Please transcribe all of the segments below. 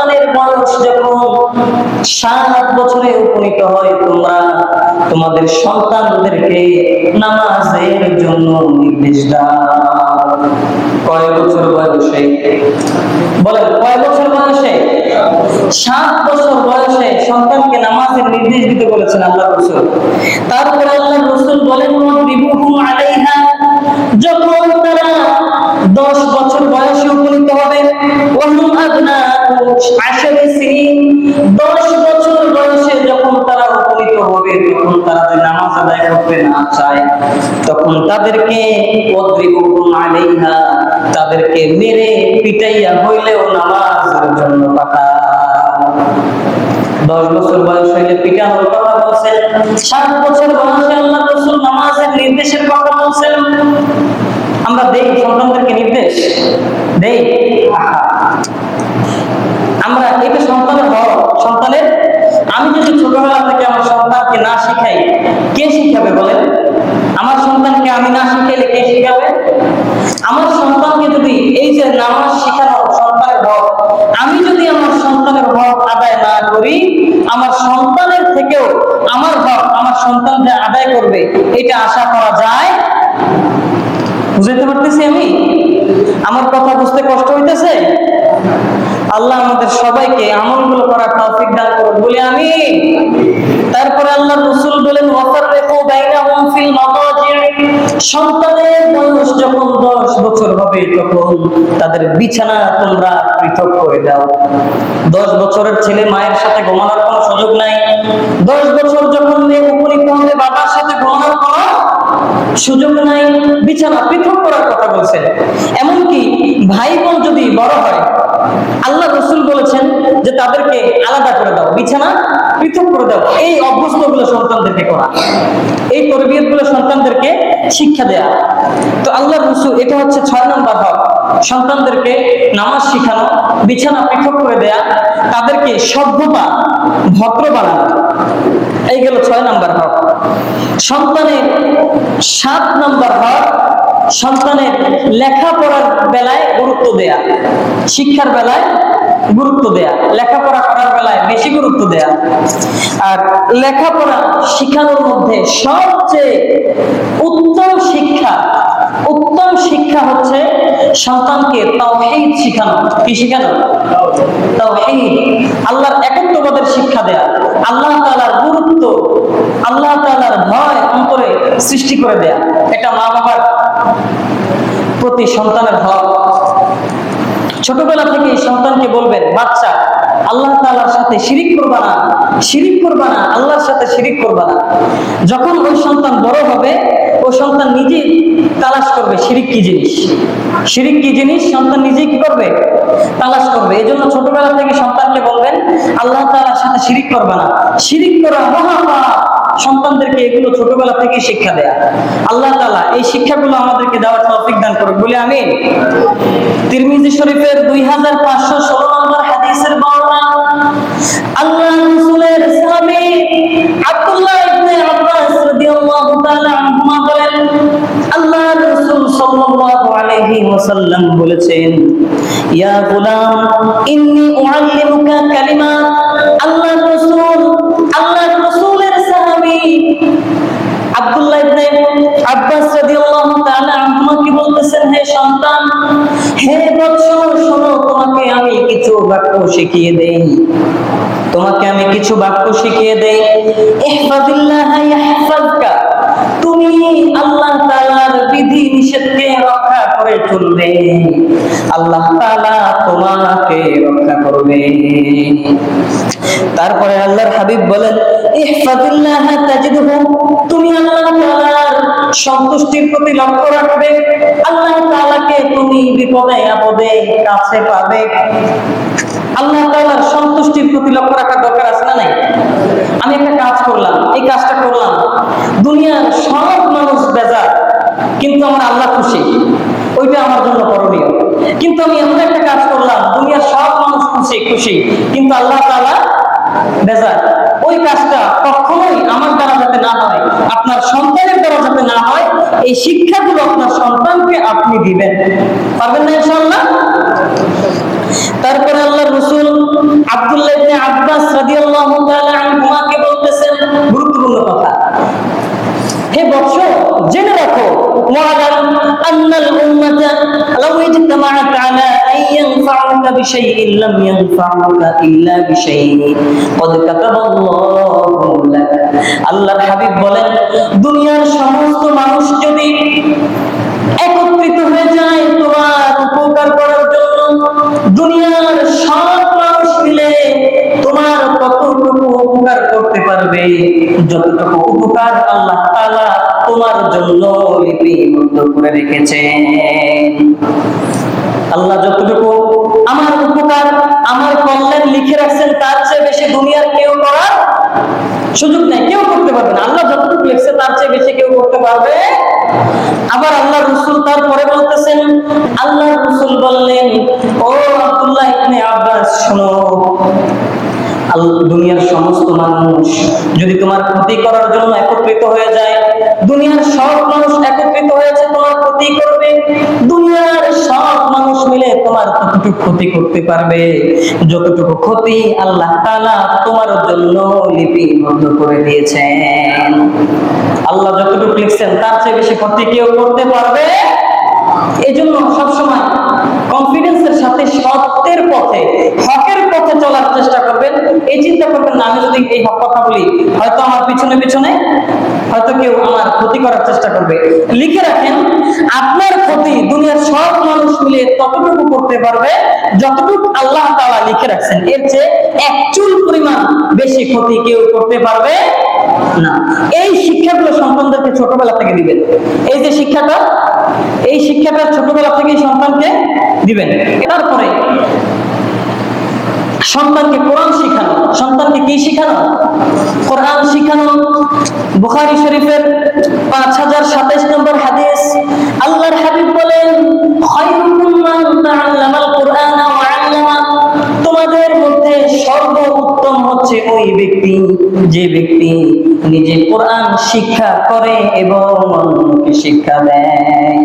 সন্তানের বয়স যখন 7 বছরে উপনীত হয়, তোমরা তোমাদের সন্তানদেরকে নামাজের জন্য নির্দেশ দাও। কয় বছর বয়সে? বলেন কয় বছর বয়সে? 7 বছর বয়সে সন্তানকে নামাজের নির্দেশ দিতে বলেছেন আল্লাহ রাসূল। তারপরে আল্লাহ রাসূল বলেন ওয়াদরিবুহুম আলাইহা, যখন তারা 10 বছর বয়সে উপনীত হবে, ওয়াহুম আবনাউ 10 সিনিন, 10 বছর বয়সে যখন তারা উপনীত হবে, তখন তারা যে নামাজ আদায় করতে না চায়, তখন তাদেরকে ওয়াদরিবুহুম আলাইহা, তাদেরকে মেরে পিটাইয়া হইলেও নামাজের জন্য পাঠাও। 10 বছর বয়স হইলে পিটানোর কথা বলছেন, 7 বছর বয়সে আল্লাহ রাসূল নামাজের নির্দেশের কথা বলছেন। আমরা দেই সন্তানদেরকে নির্দেশ দেই? আমরা এটা সন্তানের হক, সন্তানের। আমি যদি ছোটবেলা থেকে আমার সন্তানকে না শিখাই, কে শিখাবে বলেন? আমার সন্তানকে আমি না শিখাইলে কে শিখাবে? আমার সন্তানকে যদি এই যে নামাজ শেখানো সন্তানের হক, আমি যদি আমার সন্তানের হক আদায় না করি, আমার সন্তানের থেকেও আমার হক আমার সন্তান যে আদায় করবে, এটা আশা করা যায়? বুঝতে পারতেছি আমি? আমার কথা বুঝতে কষ্ট হইতেছে? আল্লাহ আমাদের সবাইকে আমলগুলো করার তৌফিক দান করুন, বলি আমিন। তারপরে আল্লাহ রাসূল বলেন ওয়াফাররিকু বাইনাহুম ফিল মাদাজি', সন্তানের বয়স যখন 10 বছর হবে, তখন তাদের বিছানা তোমরা পৃথক করে দাও। 10 বছরের ছেলে মায়ের সাথে ঘুমানোর কোনো সুযোগ নাই। 10 বছর যখন মেয়ে উপনীত হবে, বাবার সাথে ঘুমানোর কোনো সুযোগ নাই। বিছানা পৃথক করার কথা বলছেন। এমনকি ভাই বোন যদি বড় হয়, আল্লাহ রাসূল বলেছেন যে তাদেরকে আলাদা করে দাও, বিছানা পৃথক করে দাও। এই অভ্যস্তগুলো সন্তানদেরকে করা, এই তরবিয়তগুলো সন্তানদেরকে শিক্ষা দেয়া। তো আল্লাহ রাসূল, এটা হচ্ছে 6 নম্বর হক, সন্তানদেরকে নামাজ শিখানো, বিছানা পৃথক করে দেয়া, তাদেরকে সভ্যতা ভদ্র বানানো। এই গেল 6 নম্বর হক। সন্তানের 7 নম্বর হক, সন্তানের লেখাপড়ার বেলায় গুরুত্ব দেয়া, শিক্ষার বেলায় গুরুত্ব দেয়া, লেখাপড়া করার বেলায় বেশি গুরুত্ব দেয়া। আর লেখাপড়া শিখানোর মধ্যে সবচেয়ে উত্তম শিক্ষা হচ্ছে সন্তানকে তাওহীদ শিখানো। কি শিখানো? তাওহীদ, আল্লাহর একত্ববাদের শিক্ষা দেয়া, আল্লাহ তাআলার গুরুত্ব, আল্লাহ তাআলার ভয় অন্তরে সৃষ্টি করে দেয়া। এটা মা বাবার প্রতি সন্তানের হক। ছোটবেলা থেকে সন্তানকে বলবেন, বাচ্চা আল্লাহ তাআলার সাথে শিরিক করবা না, শিরিক করবা না, আল্লাহর সাথে শিরিক করবা না। যখন ওই সন্তান বড় হবে, ওই সন্তান নিজেই তালাশ করবে শিরিক কি জিনিস, শিরিক কি জিনিস, সন্তান নিজেই কি করবে? তালাশ করবে। এই জন্য ছোটবেলা থেকে সন্তানকে বলবেন আল্লাহ তাআলার সাথে শিরিক করবা না, শিরিক করা মহাপাপ। সন্তানদেরকে এগুলো ছোটবেলা থেকে শিক্ষা দেয়া। আল্লাহ তাআলা এই শিক্ষাগুলো আমাদেরকে দেওয়ার তৌফিক দান করুন, বলি আমিন। তিরমিজি শরীফের 2516 নম্বর হাদিসের বর্ণনা, আল্লাহ রাসূলের সাহাবী আব্দুল্লাহ ইবনে আব্বাস রাদিয়াল্লাহু তাআলা আনহুমা বলেন, আল্লাহ রাসূল সাল্লাল্লাহু আলাইহি ওয়াসাল্লাম বলেছেন, ইয়া গোলাম ইন্নী উআল্লিমুকা কালিমাত। আল্লাহ রাসূলের সাহাবী আব্দুল্লাহ ইবনে আব্বাস রাদিয়াল্লাহু তাআলা আনহুমা কি বলতেছেন, হে সন্তান, হে বৎস, শোনো, তোমাকে আমি কিছু বাক্য শিখিয়ে দেই, তোমাকে আমি কিছু বাক্য শিখিয়ে দেই। ইহফাজিল্লাহ ইয়াহফাজকা, তুমি আল্লাহ তাআলার বিধি নিষেধকে রক্ষা করে চলবে, আল্লাহ তাআলা তোমাকে রক্ষা করবে। তারপরে আল্লাহর হাবিব বলেন, ইহফাজিল্লাহ তাজিদহু, তুমি আল্লাহ তাআলার সন্তুষ্টির প্রতি লক্ষ্য রাখবে, আল্লাহ তাআলাকে তুমি বিপদে আপদে কাছে পাবে। আল্লাহ তাআলার সন্তুষ্টির প্রতি লক্ষ্য রাখার দরকার আছে না নাই? আমি একটা কাজ করলাম, এই কাজটা করলাম, দুনিয়ার সব মানুষ বেজার, কিন্তু আমার আল্লাহ খুশি, ওইটা আমার জন্য করণীয়। কিন্তু আমি এমন একটা কাজ করলাম, দুনিয়ার সব মানুষ খুশি, কিন্তু আল্লাহ তাআলা বেজার, ওই কাজটা কখনোই আমার দ্বারা যাতে না হয়, আপনার সন্তানের দ্বারা যাতে না হয়, এই শিক্ষাগুলো আপনার সন্তানকে আপনি দিবেন। পারবেন না ইনশাআল্লাহ? তারপরে আল্লাহর রাসূল রাদিয়াল্লাহু তাআলা আনহুমাকে বলতেছেন গুরুত্বপূর্ণ কথা, হে বৎস জেনে রাখো, ওয়ালাম আন্নাল উম্মাতা লাউ ইজতামাআত আলা আন ইয়ানফাউকা বিশাইইন লাম ইয়ানফাউকা ইল্লা বিশাইইন ক্বাদ কাতাবাল্লাহু লাক। আল্লাহর হাবিব বলেন, দুনিয়ার সমস্ত মানুষ যদি একত্রিত হয়ে যায় তোমার উপকার করার জন্য, দুনিয়ার সব মানুষ মিলে তোমার ততটুকু উপকার করতে পারবে যতটুকু উপকার আল্লাহ তাআলা তোমার জন্য লিপিবদ্ধ করে রেখেছেন। আল্লাহ যতটুকু আমার উপকার, আমার কল্যাণ লিখে রাখছেন, তার চেয়ে বেশি দুনিয়ার কেউ করার সুযোগ নাই, কেউ করতে পারবে না। আল্লাহ যতটুকু লিখছে তার চেয়ে বেশি কেউ করতে পারবে। আবার আল্লাহ রাসূল তারপরে বলতেছেন, আল্লাহ রাসূল বললেন, ও আব্দুল্লাহ ইবনে আব্বাস শোনো, দুনিয়ার সমস্ত মানুষ যদি তোমার ক্ষতি করার জন্য একত্রিত হয়ে যায়, দুনিয়ার সব মানুষ একত্রিত হয়েছে তোমার ক্ষতি করবে, দুনিয়ার সব মানুষ মিলে তোমার ততটুকু ক্ষতি করতে পারবে যতটুকু ক্ষতি আল্লাহ তাআলা তোমার জন্য লিপিবদ্ধ করে দিয়েছেন। আল্লাহ যতটুকু লিখছেন তার চেয়ে বেশি ক্ষতি কেউ করতে পারবে। এই জন্য সবসময় কনফিডেন্সের সাথে সত্যের পথে, হকের পথে চলার চেষ্টা করবেন। এই চিন্তা করবেন না, আমি যদি এই হক কথা বলি হয়তো আমার পিছনে পিছনে হয়তো কেউ আমার ক্ষতি করার চেষ্টা করবে। লিখে রাখেন, আপনার ক্ষতি দুনিয়ার সব মানুষ মিলে ততটুকু করতে পারবে যতটুকু আল্লাহ তাআলা লিখে রাখছেন, এর চেয়ে এক চুল পরিমাণ বেশি ক্ষতি কেউ করতে পারবে না। এই শিক্ষাগুলো সন্তানদেরকে ছোটবেলা থেকে দিবেন। এই যে শিক্ষাটা, এই শিক্ষাটা ছোটবেলা থেকেই সন্তানকে দিবেন। তারপরে সন্তানকে কোরআন শিখানো। সন্তানকে কি শিখানো? কোরআন শিখানো। বুখারী শরীফের 5027 নম্বর হাদিস, আল্লাহর হাবিব বলেন, খায়রুকুম মান তাআল্লামাল কুরআনা ওয়া আল্লামা। তোমাদের মধ্যে সর্বোত্তম হচ্ছে ওই ব্যক্তি যে ব্যক্তি নিজে কোরআন শিক্ষা করে এবং অন্যকে শিক্ষা দেয়।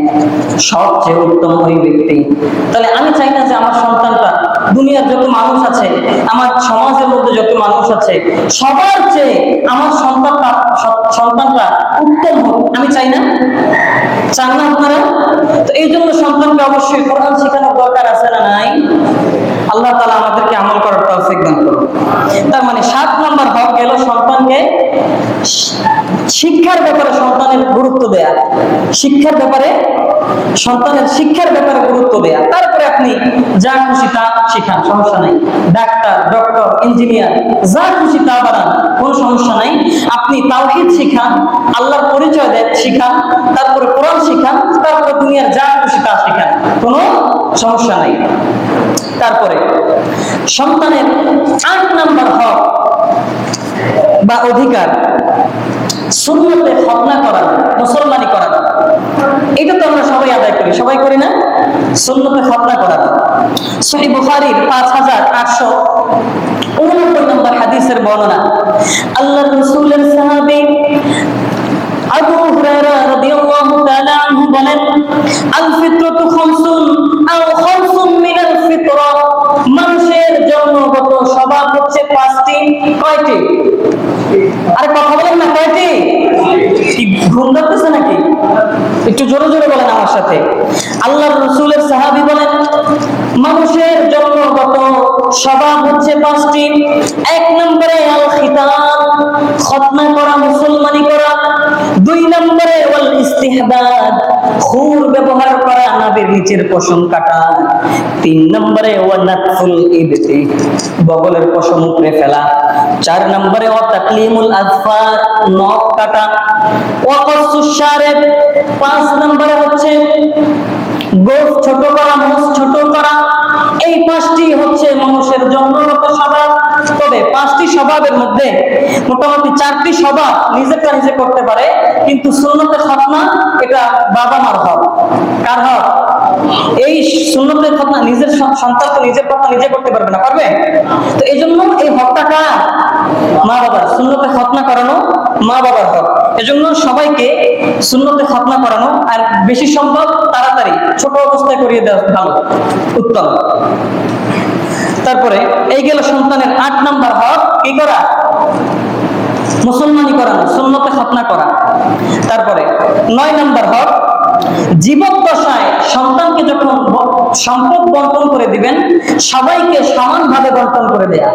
সবচেয়ে উত্তম ওই ব্যক্তি। তাহলে আমি চাই না যে আমার সন্তানটা দুনিয়ার যত মানুষ আছে, আমার সমাজের মধ্যে যত মানুষ আছে, সবার চেয়ে আমার সন্তানটা উত্তম হোক। আমি চাই না? চান না আপনারা? তো এই জন্য সন্তানকে অবশ্যই কোরআন শেখানোর দরকার আছে না নাই? আল্লাহ তাআলা আমাদেরকে আমল করার তৌফিক দান করুন। তার মানে 7 নম্বর হক গেল সন্তানকে শিক্ষার ব্যাপারে সন্তানের গুরুত্ব দেয়া। শিক্ষার ব্যাপারে সন্তানের শিক্ষার ব্যাপারে গুরুত্ব দেয়া। তারপরে আপনি যা খুশি তা শিখান, সমস্যা নাই। ডাক্তার, ডক্টর, ইঞ্জিনিয়ার যা খুশি তা বানান, কোনো সমস্যা নাই। আপনি তাওহীদ শিখান, আল্লাহর পরিচয় দেন শিখান, তারপরে কোরআন শিখান, তারপরে দুনিয়ার যা খুশি তা শিখান, কোনো সমস্যা নাই। তারপরে সন্তানের 8 নম্বর হক বা অধিকার, সুন্নতে খতনা করানো, মুসলমানি করানো। এটা তো আমরা সবাই আদায় করি, সবাই করি না? সুন্নতে খতনা করানো। সহিহ বুখারীর 5889 নম্বর হাদিসের বর্ণনা, আল্লাহর রাসূলের সাহাবী আবু হুরায়রা রাদিয়াল্লাহু তাআলা আনহু বলেন, আল ফিতরাতু খামসুন আও খামসুন মিনাল ফিতরা। মানুষের জন্মগত স্বভাব হচ্ছে 5টি। কয়টি? আরে কথা বলেন না, কয়টি? কি ঘুম ধরতেছে নাকি? একটু জোরে জোরে বলেন আমার সাথে। আল্লাহর রাসূলের সাহাবী বলেন, মানুষের জন্মগত স্বভাব হচ্ছে 5টি। 1 নম্বরে আল খিতান, খতনা করা, মুসলমানি করা। 2 নম্বরে ওয়াল ইস্তিহদাদ, খুর ব্যবহার করা, নাভির নিচের পশম কাটা। 3 নম্বরে ওয়া নাতফুল ইবতি, বগলের পশম উপড়ে ফেলা। 4 নম্বরে ওয়া তাকলিমুল আযফার, নখ কাটা। ওয়া কাসুশ শারিব, 5 নম্বরে হচ্ছে গোঁফ ছোট করা, মুছ ছোট করা। এই 5টি হচ্ছে মানুষের জন্মগত স্বভাব। তবে 5টি স্বভাবের মধ্যে মোটামুটি 4টি স্বভাব নিজেরটা নিজে করতে পারে, কিন্তু সুন্নতে খতনা এটা বাবা মার হক। কার হক? এই সুন্নতে খতনা নিজের সন্তান তো নিজের কথা নিজে করতে পারবে না, পারবে? তো এই জন্য এই হকটা কার? মা বাবার। সুন্নতে খতনা করানো মা বাবার হক। এজন্য সবাইকে সুন্নতে খতনা করানো, আর বেশি সম্ভব তাড়াতাড়ি ছোট অবস্থায় করিয়ে দেওয়া ভালো, উত্তম। তারপরে এই গেল সন্তানের 8 নাম্বার হক, কি করা? মুসলমানি করানো, সুন্নতে খতনা করা। তারপরে 9 নাম্বার হক, জীবদ্দশায় সন্তানকে যখন সম্পদ বন্টন করে দিবেন, সবাইকে সমানভাবে বন্টন করে দেয়া।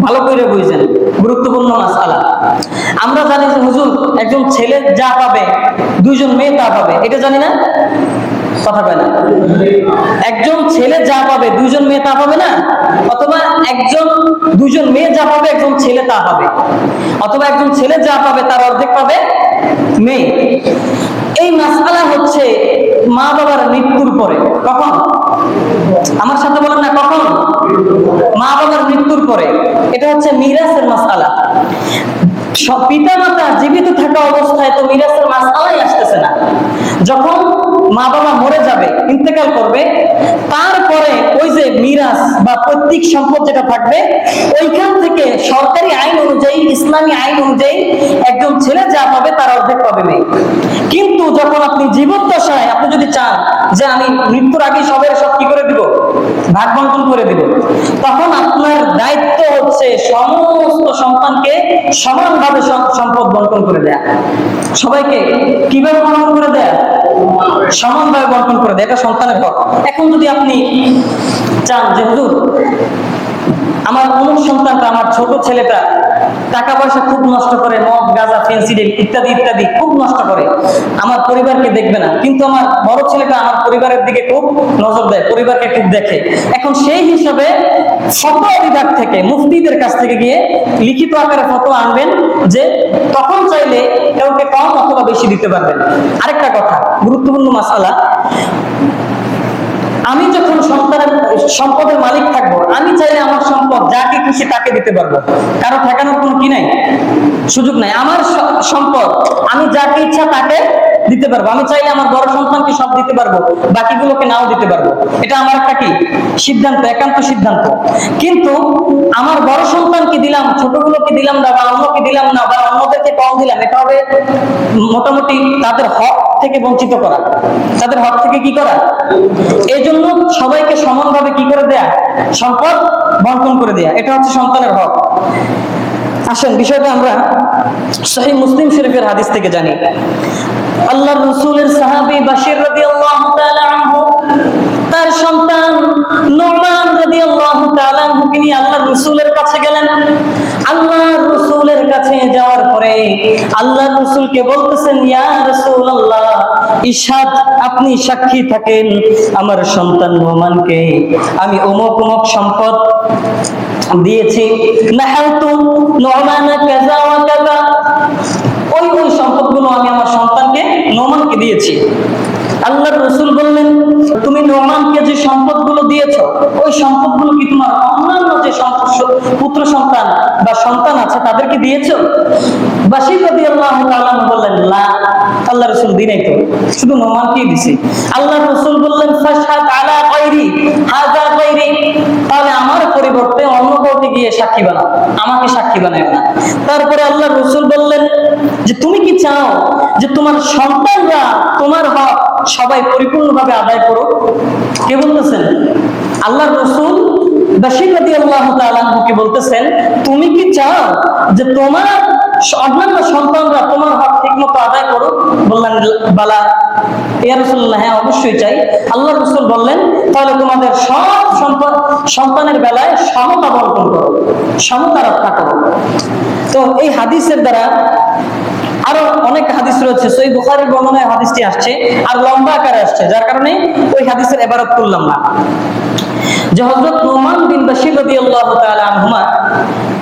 ভালো করে বুঝেন, গুরুত্বপূর্ণ মাসআলা। আমরা জানি যে হুজুর একজন ছেলে যা পাবে 2 জন মেয়ে তা পাবে, এটা জানি না? কথা কয় না? একজন ছেলে যা পাবে 2 জন মেয়ে তা পাবে না? অথবা 2 জন মেয়ে যা পাবে 1 জন ছেলে তা পাবে, অথবা 1 জন ছেলে যা পাবে তার অর্ধেক পাবে মেয়ে। এই মাসআলা হচ্ছে মা বাবার মৃত্যুর পরে। কখন? আমার সাথে বলেন না, কখন? মা বাবার মৃত্যুর পরে। এটা হচ্ছে মিরাসের মাসআলা। পিতা মাতা জীবিত থাকা অবস্থায় তো মিরাসের মাসআলাই আসতেছে না। যখন মা বাবা মরে যাবে, ইন্তেকাল করবে, তারপরে ওই যে মিরাস বা পৈতৃক সম্পদ যেটা থাকবে, ওইখান থেকে সরকারি আইন অনুযায়ী, ইসলামী আইন অনুযায়ী 1 জন ছেলে যা পাবে তার অর্ধেক পাবে মেয়ে। কিন্তু যখন আপনি জীবদ্দশায় আপনি যদি চান যে আমি মৃত্যুর আগে সব কি করে দিব, ভাগ বন্টন করে দিব, তখন আপনার দায়িত্ব হচ্ছে সমস্ত সন্তানকে সমানভাবে সম্পদ বন্টন করে দেয়া। সবাইকে কিভাবে বন্টন করে দেয়া? সমানভাবে বন্টন করে দেয়, এটা সন্তানের হক। এখন যদি আপনি চান যে হুজুর আমার অমুক সন্তানটা, আমার ছোট ছেলেটা টাকা পয়সা খুব নষ্ট করে, মদ গাঁজা ফেন্সিডিল ইত্যাদি ইত্যাদি খুব নষ্ট করে, আমার পরিবারকে দেখবে না, কিন্তু আমার বড় ছেলেটা আমার পরিবারের দিকে খুব নজর দেয়, পরিবারকে খুব দেখে। এখন সেই হিসাবে ফতোয়া বিভাগ থেকে, মুফতিদের কাছ থেকে গিয়ে লিখিত আকারে ফতোয়া আনবেন যে তখন চাইলে কাউকে কম অথবা বেশি দিতে পারবেন। আরেকটা কথা, গুরুত্বপূর্ণ মাসআলা, আমি যখন সন্তানের সম্পদের মালিক থাকবো, আমি চাইলে আমার সম্পদ যাকে খুশি তাকে দিতে পারবো, কারো ঠেকানোর কোনো কি নাই, সুযোগ নাই। আমার সম্পদ আমি যাকে ইচ্ছা তাকে দিতে পারবো। আমি চাইলে আমার বড় সন্তানকে সব দিতে পারবো, বাকিগুলোকে নাও দিতে পারবো। এটা আমার একটা কি সিদ্ধান্ত, একান্ত সিদ্ধান্ত। কিন্তু আমার বড় সন্তানকে দিলাম, ছোটগুলোকে দিলাম না, বা অন্যকে দিলাম না, বা অন্যদেরকে কম দিলাম, এটা হবে মোটামুটি তাদের হক থেকে বঞ্চিত করা, তাদের হক থেকে কি করা। এই জন্য সবাইকে সমানভাবে কি করে দেয়া, সম্পদ বন্টন করে দেয়া, এটা হচ্ছে সন্তানের হক। আসেন বিষয়টা আমরা সহিহ মুসলিম শরীফের হাদিস থেকে জানি। আল্লাহর রাসূলের সাহাবী বাশির রাদিয়াল্লাহু তাআলা আনহু তার সন্তান নুমান রাদিয়াল্লাহু তাআলা আনহুকে নিয়ে আল্লাহর রাসূলের কাছে গেলেন। আল্লাহর রাসূলের কাছে যাওয়ার পরে আল্লাহর রাসূলকে বলতেছেন, ইয়া রাসূলুল্লাহ, ইশহাদ, আপনি সাক্ষী থাকেন, আমার সন্তান নুমানকে আমি অমুক অমুক সম্পদ দিয়েছি, নাহালতু নুমানা কাযা ওয়া কাযা, ওই সম্পদগুলো আমি আমার সন্তানকে নুমানকে দিয়েছি। আল্লাহর রাসূল বললেন, তুমি নুমানকে যে সম্পদগুলো দিয়েছো, ওই সম্পদগুলো কি তোমার অন্যান্য যে পুত্র সন্তান বা সন্তান আছে তাদেরকে দিয়েছো? বাশির রাদিয়াল্লাহু তাআলা বললেন, না, আল্লাহর রাসূল দিই নাই তো, শুধু নুমানকেই দিয়েছি। আল্লাহর রাসূল বললেন, ফাশহাদ আলা গায়রি হাযা গায়রি, তাহলে আমার পরিবর্তে অন্য কাউকে গিয়ে সাক্ষী বানাও, আমাকে সাক্ষী বানায় না। তারপরে আল্লাহর রাসূল বললেন যে তুমি কি চাও যে তোমার সন্তানরা তোমার হক সবাই পরিপূর্ণভাবে আদায় করুক? কে বলতেছেন? আল্লাহর রাসূল বাশির রাদিয়াল্লাহু তাআলা আনহুকে বলতেছেন, তুমি কি চাও যে তোমার অন্যান্য সন্তানরা তোমার হক ঠিকমতো আদায় করুক? বললেন, বালা ইয়া রাসূলুল্লাহ, হ্যাঁ অবশ্যই চাই। আল্লাহর রাসূল বললেন, তাহলে তোমাদের সব সন্তানের বেলায় সমতা বর্তন করো, সমতা রক্ষা করো। তো এই হাদিসের দ্বারা আরো অনেক হাদিস রয়েছে, সহিহ বুখারীর বর্ণনায় হাদিসটি আসছে, আর লম্বা আকারে আসছে, যার কারণে ওই হাদিসের ইবারত করলাম না। যে হযরত নুমান বিন বাশির রাদিয়াল্লাহু তাআলা আনহুমা,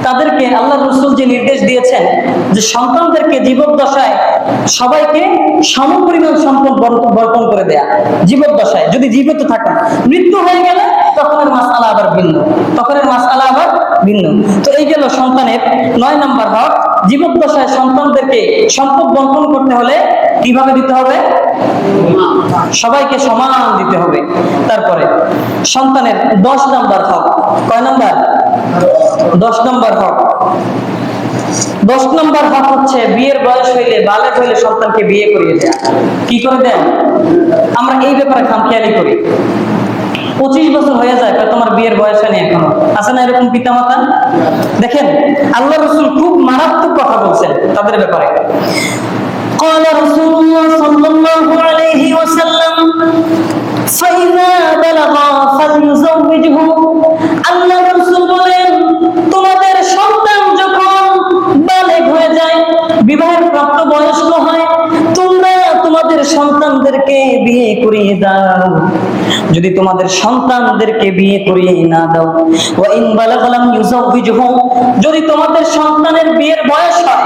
তাদেরকে আল্লাহর রাসূল যে নির্দেশ দিয়েছেন যে সন্তানদেরকে জীবদ্দশায় সবাইকে সমপরিমাণ সম্পদ বন্টন করে দেয়া, জীবদ্দশায়, যদি জীবিত থাকেন, মৃত্যু হয়ে গেলে তখনের মাসআলা আবার ভিন্ন, তখনের মাসআলা আবার ভিন্ন। তো এই গেল সন্তানের 9 নাম্বার হক। জীবদ্দশায় সন্তানদেরকে সম্পদ বন্টন করতে হলে কিভাবে দিতে হবে? সবাইকে সমান দিতে হবে। তারপরে সন্তানের 10 নাম্বার হক, কয় নাম্বার? 10 নাম্বার হক। 10 নাম্বার হক হচ্ছে বিয়ের বয়স হইলে, বালেগ হইলে সন্তানকে বিয়ে করিয়ে দেয়া। কি করে দেন? আমরা এই ব্যাপারে খামখেয়ালি করি। 25 বছর হয়ে যায়, তোমার বিয়ের বয়স হয়নি এখনো, আচ্ছা পিতামাতা? দেখেন আল্লাহ রাসূল খুব মারাত্মক কথা বলছেন তাদের ব্যাপারে। قال رسول الله صلى الله عليه وسلم فإذا بلغ فليزوجه আল্লাহ রাসূল বলেন তোমাদের সন্তান যখন বালেগ হয়ে যায়, বিবাহের প্রাপ্ত বয়স্ক হয়, তোমরা তোমাদের সন্তানদেরকে বিয়ে করিয়ে দাও। যদি তোমাদের সন্তানদেরকে বিয়ে করিয়ে না দাও, ওয়া ইন বালাগা লাম ইউযাওবিজহু, যদি তোমাদের সন্তানের বিয়ের বয়স হয়,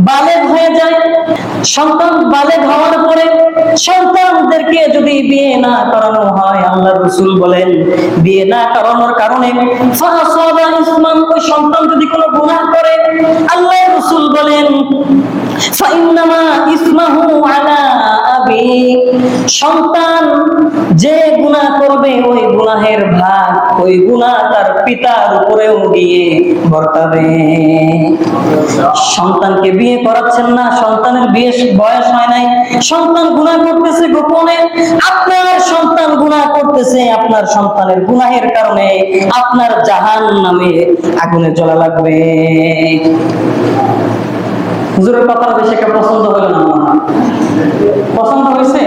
বালেগ হয়ে যায়, সন্তান বালেগ হওয়ার পরে সন্তানদেরকে যদি বিয়ে না করানো হয়, আল্লাহ রাসূল বলেন বিয়ে না করানোর কারণে ফাসাবা ইসমান, ওই সন্তান যদি কোনো গুনাহ করে, আল্লাহ রাসূল বলেন ফাইন্নামা ইসমাহু আলা আবি, সন্তান যে গুনাহ করবে ওই গুনাহের ভাগ, ওই গুনাহ তার পিতার উপরেও গিয়ে বর্তাবে। সন্তানকে বিয়ে করাচ্ছেন না, সন্তানের বিয়ে বয়স হয় নাই, সন্তান গুনাহ করতেছে গোপনে, আপনার সন্তান গুনাহ করতেছে, আপনার সন্তানের গুনাহের কারণে আপনার জাহান্নামে আগুনে জ্বলা লাগবে। হুজুরের কথাটা বেশি একটা পছন্দ হলো না, পছন্দ হয়েছে?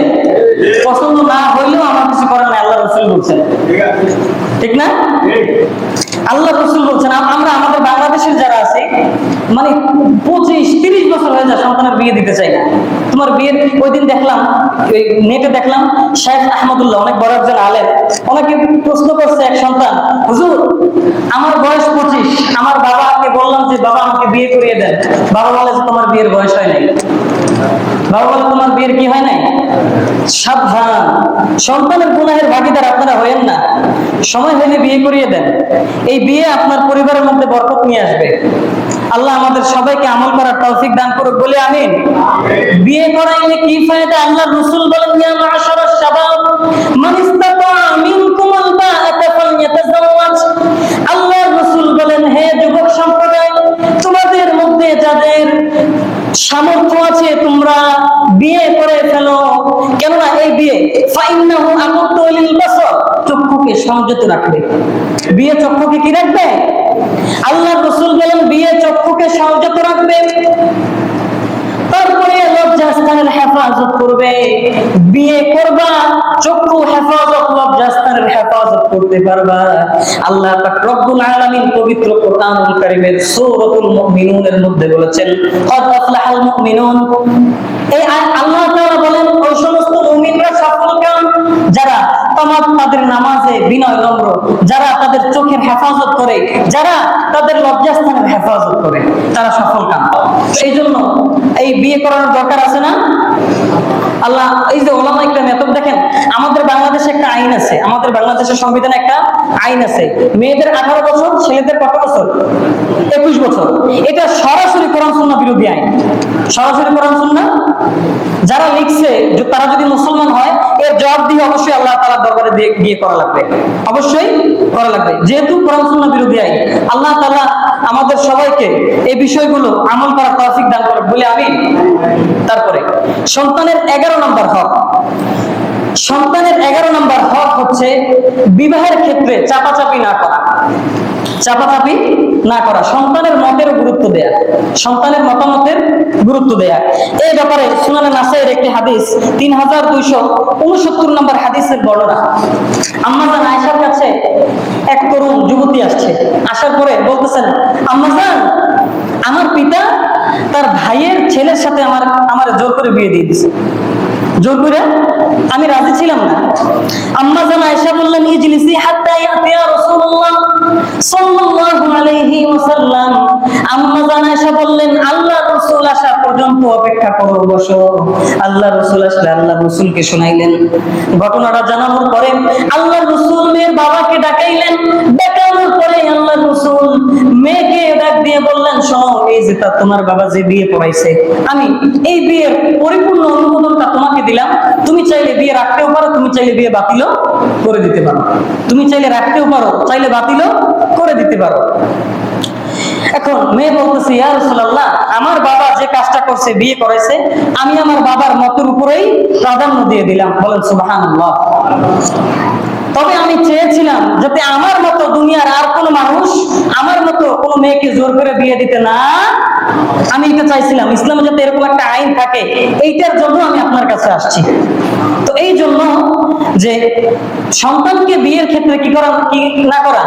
পছন্দ না হইলেও আমার কিছু করার নাই, আল্লাহ রাসূল বলছেন, ঠিক না? আল্লাহ রাসূল বলছেন আমরা আমাদের বাংলাদেশের যারা আছে মানে 25-30 বছর হয়ে যায় সন্তানের বিয়ে দিতে চাই না। তোমার বিয়ের ওই দিন দেখলাম, ওই নেটে দেখলাম শেখ আহমদুল্লাহ, অনেক বড় একজন আলেম, ওনাকে প্রশ্ন করছে এক সন্তান, হুজুর আমার বয়স 25, আমার বাবাকে বললাম যে বাবা আমাকে বিয়ে করিয়ে দেন, বাবা বলে যে তোমার বিয়ের বয়স হয় নাই। বাবা বলে তোমার বিয়ের কি হয় নাই? সাবধান, সন্তানের গুনাহের ভাগীদার আপনারা হয়েন না, সময় হলে বিয়ে করিয়ে দেন। এই বিয়ে আপনার পরিবারের মধ্যে বরকত নিয়ে আসবে। আল্লাহ আমাদের সবাইকে আমল করার তৌফিক দান করুক, বলে আমিন। বিয়ে করাইলে কি ফায়দা? আল্লাহ রাসূল বলেন ইয়া মা'শারাশ শাবাব মান ইসতাতা মিনকুমুল বা'আতা ফালইয়াতাযাওয়াজ, আল্লাহ রাসূল বলেন হে যুবক সম্প্রদায়, তোমাদের মধ্যে যাদের সামর্থ্য আছে তোমরা বিয়ে করে ফেলো, কেননা এই বিয়ে ফাইন্নাহু আকুতু লিল বাসর, চক্ষুকে সংযত রাখবে। বিয়ে চক্ষুকে কি রাখবে? আল্লাহ রাসূল বলেন বিয়ে চক্ষুকে সংযত রাখবে, তারপরে লজ্জাস্থানের হেফাজত করবে। বিয়ে করবা, চক্ষু হেফাজত, লজ্জাস্থানের হেফাজত করতে পারবা। আল্লাহ পাক রব্বুল আলামিন পবিত্র কোরআনুল কারীমের সূরাতুল মুমিনুনের মধ্যে বলেছেন ক্বাদ আফলাহাল মুমিনুন, এই আল্লাহ তাআলা বলেন ওই সমস্ত মুমিনরা সফলকাম যারা তাদের নামাজে বিনয় নম্র, যারা তাদের চোখের হেফাজত করে, যারা তাদের লজ্জাস্থানের হেফাজত করে, তারা সফলকাম। সেই জন্য এই বিয়ে করানোর দরকার আছে না? আল্লাহ এই যে ওলামা ইকরাম এত দেখেন, আমাদের বাংলাদেশে একটা আইন আছে, আমাদের বাংলাদেশের সংবিধানে একটা আইন আছে, মেয়েদের 18 বছর, ছেলেদের কত বছর? 21 বছর। এটা সরাসরি কোরআন সুন্নাহ বিরোধী আইন, সরাসরি কোরআন সুন্নাহ। যারা লিখছে তারা যদি মুসলমান হয়, এর জবাব দিয়ে অবশ্যই আল্লাহ তাআলার দরবারে গিয়ে করা লাগবে, অবশ্যই করা লাগবে, যেহেতু কোরআন সুন্নাহ বিরোধী আইন। আল্লাহ তাআলা আমাদের সবাইকে এই বিষয়গুলো আমল করার তৌফিক দান করুন, বলে আমিন। তারপরে সন্তানের 11 নম্বর হক, সন্তানের 11 নম্বর হক হচ্ছে বিবাহের ক্ষেত্রে চাপাচাপি না করা, চাপাচাপি না করা, সন্তানের মতের গুরুত্ব দেয়া, সন্তানের মতামতের গুরুত্ব দেয়া। এই ব্যাপারে সুনানে নাসাইর একটি হাদিস 3269 নম্বর হাদিসের বর্ণনা। আম্মা জান আয়েশার কাছে এক তরুণ যুবতী আসছে, আসার পরে বলতেছেন, আম্মা জান আমার পিতা তার ভাইয়ের ছেলের সাথে আমার জোর করে বিয়ে দিয়ে দিয়েছে, জোর করে, আমি রাজি ছিলাম না। আম্মা জান আয়েশা বললেন ইজলিসি হাত্তা ইয়াতিয়া রাসূলুল্লাহ সাল্লাল্লাহু আলাইহি ওয়াসাল্লাম, আম্মা জান আয়েশা বললেন আল্লাহর রাসূল আসা পর্যন্ত অপেক্ষা করো, বসো। আল্লাহর রাসূল আসলে আল্লাহর রাসূলকে শুনাইলেন। ঘটনাটা জানানোর পরে আল্লাহর রাসূল মেয়ের বাবাকে ডাকাইলেন, ডাকানোর পরে আল্লাহর রাসূল মেয়েকে ডাক দিয়ে বললেন, শোনো, এই যে তোমার বাবা যে বিয়ে পড়াইছে, আমি এই বিয়ের পরিপূর্ণ অনুমোদনটা তোমাকে দিলাম, তুমি চাইলে বিয়ে রাখতেও পারো, তুমি চাইলে বিয়ে বাতিলও করে দিতে পারো, তুমি চাইলে রাখতেও পারো, চাইলে বাতিলও করে দিতে পারো। এখন মেয়ে বলতেছে, ইয়া রাসূলুল্লাহ আমার বাবা যে কাজটা করছে, বিয়ে করেছে, আমি আমার বাবার মতের উপরেই প্রাধান্য দিয়ে দিলাম। বলেন সুবহানাল্লাহ। তবে আমি চেয়েছিলাম যাতে আমার মতো দুনিয়ার আর কোনো মানুষ আমার কোনো মেয়েকে জোর করে বিয়ে দিতে না। আমি এটা চাইছিলাম ইসলামে যাতে এরকম একটা আইন থাকে, এইটার জন্য আমি আপনার কাছে আসছি। তো এই জন্য যে সন্তানকে বিয়ের ক্ষেত্রে কি করা, কি না করা,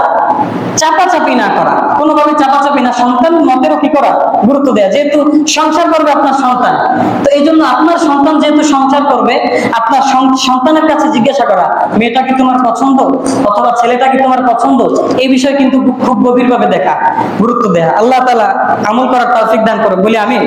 চাপাচাপি না করা, কোনোভাবে চাপাচাপি না, সন্তান মতেরও কি করা, গুরুত্ব দেয়া। যেহেতু সংসার করবে আপনার সন্তান, তো এই জন্য আপনার সন্তান যেহেতু সংসার করবে, আপনার সন্তানের কাছে জিজ্ঞাসা করা, মেয়েটা কি তোমার পছন্দ অথবা ছেলেটা কি তোমার পছন্দ, এই বিষয়ে কিন্তু খুব গভীরভাবে দেখা, গুরুত্ব দেয়া। আল্লাহ তাআলা আমল করার তৌফিক দান করে বলি আমিন।